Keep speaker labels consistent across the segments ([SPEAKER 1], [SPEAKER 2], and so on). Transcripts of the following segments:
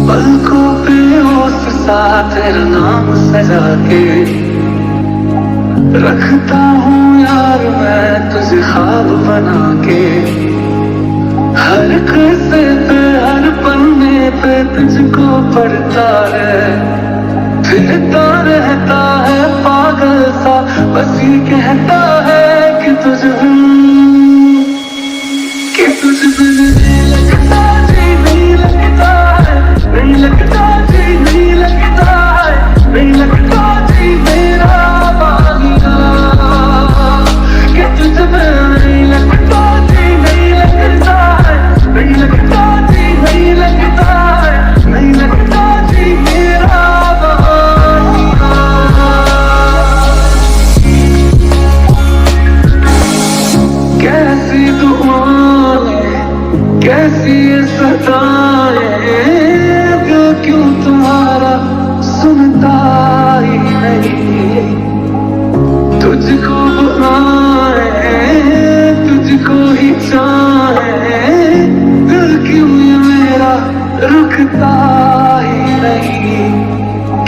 [SPEAKER 1] पलकों पे उस सा तेरा नाम सजा के रखता हूँ यार मैं तुझे ख्वाब बना के। हर किस्से पे हर पन्ने पे तुझको पढ़ता है, फिरता रहता है पागल सा, बस ये कहता है कि तुझ बिन नहीं लगता जी, नहीं लगता है, नहीं लगता जी, नहीं लगता है, नहीं लगता जी मेरा बानिया, कि तुझ बिन नहीं लगता जी, नहीं लगता है, नहीं लगता जी, नहीं लगता है, नहीं लगता जी मेरा बानिया। कैसी दुआएं कैसी ये सताएं, दिल क्यों तुम्हारा सुनता ही नहीं। तुझको बुलाए तुझको ही चाहे, दिल क्यों ये मेरा रुकता ही नहीं।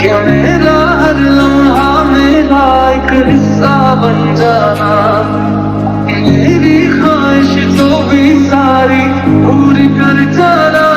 [SPEAKER 1] क्या मेरा हर लम्हा मेरा एक हिस्सा बन जाना, मेरी ख्वाहिश तो भी सारी पूरी कर जाना।